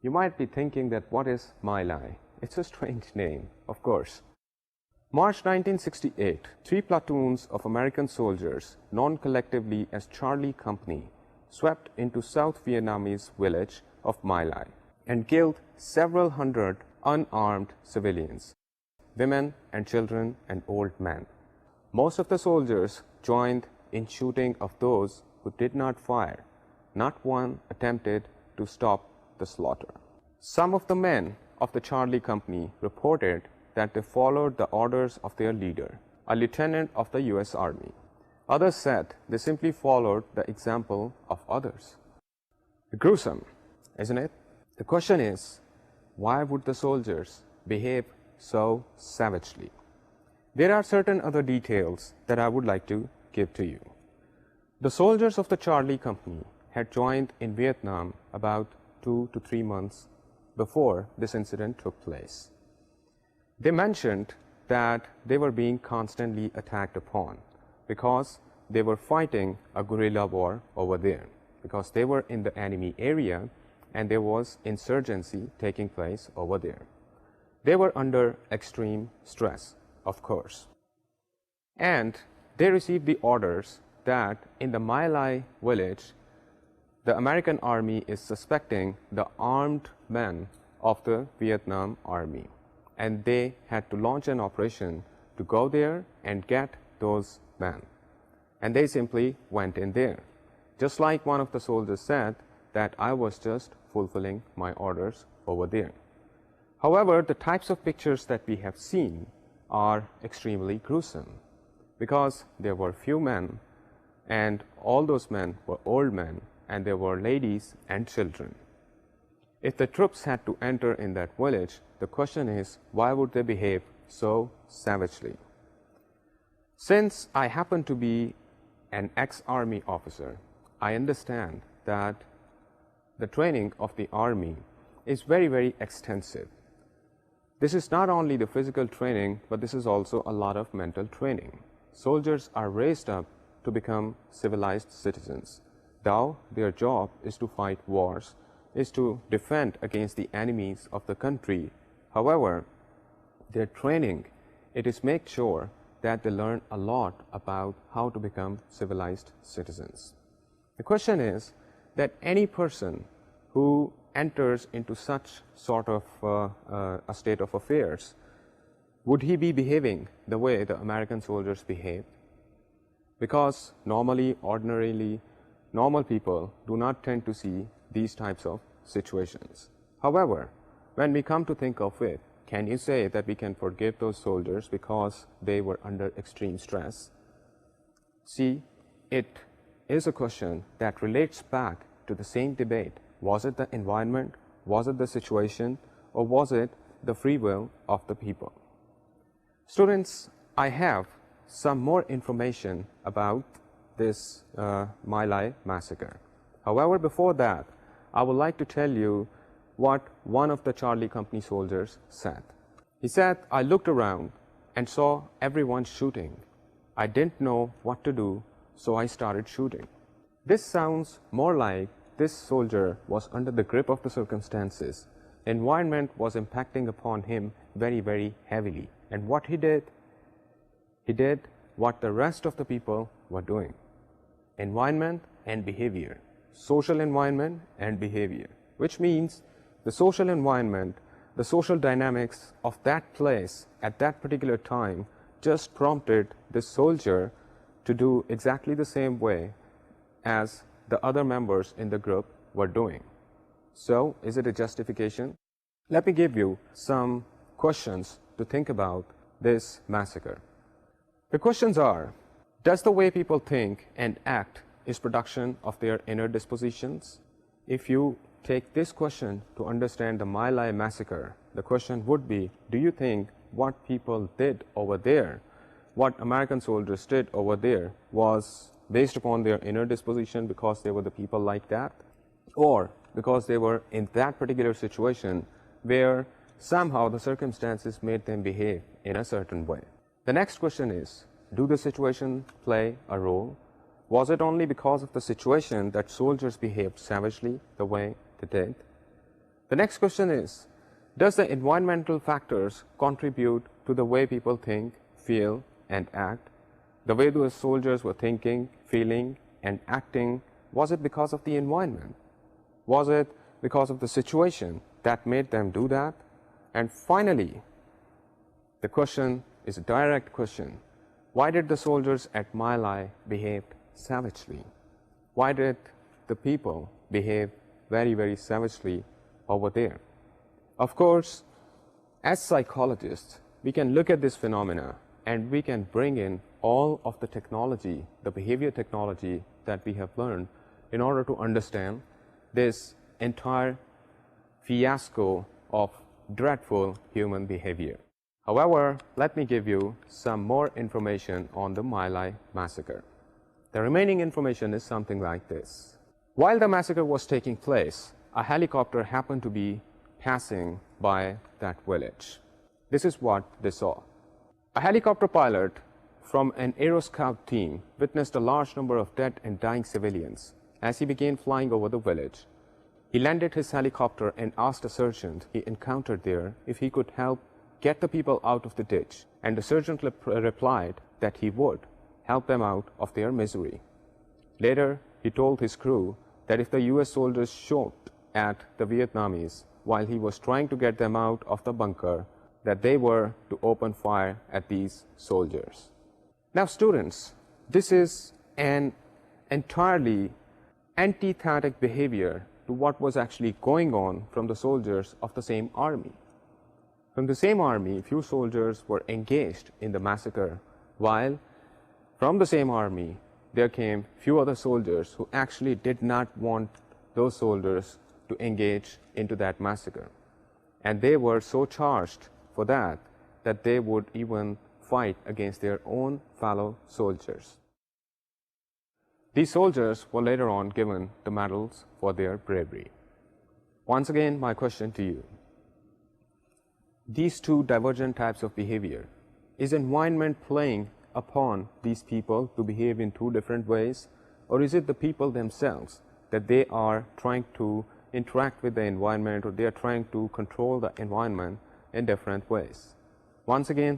You might be thinking that what is My Lai? It's a strange name, of course. March 1968, 3 platoons of American soldiers, known collectively as Charlie Company, swept into South Vietnamese village of My Lai and killed several hundred unarmed civilians, women and children and old men. Most of the soldiers joined in shooting of those who did not fire. Not one attempted to stop the slaughter. Some of the men of the Charlie Company reported that they followed the orders of their leader, a lieutenant of the US Army. Others said they simply followed the example of others. Gruesome, isn't it? The question is, why would the soldiers behave so savagely? There are certain other details that I would like to give to you. The soldiers of the Charlie Company had joined in Vietnam about 2 to 3 months before this incident took place. They mentioned that they were being constantly attacked upon because they were fighting a guerrilla war over there, because they were in the enemy area and there was insurgency taking place over there. They were under extreme stress, of course. And they received the orders that in the My Lai village, the American army is suspecting the armed men of the Vietnam army. And they had to launch an operation to go there and get those men. And they simply went in there. Just like one of the soldiers said that I was just fulfilling my orders over there. However, the types of pictures that we have seen are extremely gruesome because there were few men and all those men were old men and there were ladies and children. If the troops had to enter in that village, the question is, why would they behave so savagely? Since I happen to be an ex-army officer, I understand that the training of the army is very, very extensive. This is not only the physical training, but this is also a lot of mental training. Soldiers are raised up to become civilized citizens. Though their job is to fight wars, is to defend against the enemies of the country. However, their training, it is make sure that they learn a lot about how to become civilized citizens. The question is that any person who enters into such sort of a state of affairs, would he be behaving the way the American soldiers behaved? Because normally, ordinarily, normal people do not tend to see these types of situations. However, when we come to think of it, can you say that we can forgive those soldiers because they were under extreme stress? See, it is a question that relates back to the same debate. Was it the environment, was it the situation, or was it the free will of the people? Students, I have some more information about this My Lai massacre. However, before that, I would like to tell you what one of the Charlie Company soldiers said. He said, I looked around and saw everyone shooting. I didn't know what to do, so I started shooting. This sounds more like this soldier was under the grip of the circumstances. The environment was impacting upon him very, very heavily. And what he did what the rest of the people were doing. Environment and behavior. Social environment and behavior. Which means the social environment, the social dynamics of that place at that particular time just prompted this soldier to do exactly the same way as the other members in the group were doing. So, is it a justification? Let me give you some questions to think about this massacre. The questions are, does the way people think and act is production of their inner dispositions? If you take this question to understand the My Lai massacre, the question would be, do you think what people did over there, what American soldiers did over there was based upon their inner disposition because they were the people like that, or because they were in that particular situation where somehow the circumstances made them behave in a certain way? The next question is, do the situation play a role? Was it only because of the situation that soldiers behaved savagely the way they did? The next question is, does the environmental factors contribute to the way people think, feel, and act? The way those soldiers were thinking, feeling, and acting, was it because of the environment? Was it because of the situation that made them do that? And finally, the question is a direct question. Why did the soldiers at My Lai behave savagely? Why did the people behave very, very savagely over there? Of course, as psychologists, we can look at this phenomena and we can bring in all of the technology, the behavior technology that we have learned in order to understand this entire fiasco of dreadful human behavior. However, let me give you some more information on the My Lai massacre. The remaining information is something like this. While the massacre was taking place, a helicopter happened to be passing by that village. This is what they saw. A helicopter pilot from an aeroscout team witnessed a large number of dead and dying civilians. As he began flying over the village, he landed his helicopter and asked a sergeant he encountered there if he could help get the people out of the ditch, and the sergeant replied that he would help them out of their misery. Later, he told his crew that if the US soldiers shot at the Vietnamese while he was trying to get them out of the bunker, that they were to open fire at these soldiers. Now, students, this is an entirely antithetic behavior to what was actually going on from the soldiers of the same army. From the same army, few soldiers were engaged in the massacre, while from the same army, there came few other soldiers who actually did not want those soldiers to engage into that massacre. And they were so charged for that, that they would even fight against their own fellow soldiers. These soldiers were later on given the medals for their bravery. Once again, my question to you. These two divergent types of behavior, is environment playing upon these people to behave in two different ways, or is it the people themselves that they are trying to interact with the environment, or they are trying to control the environment in different ways? Once again,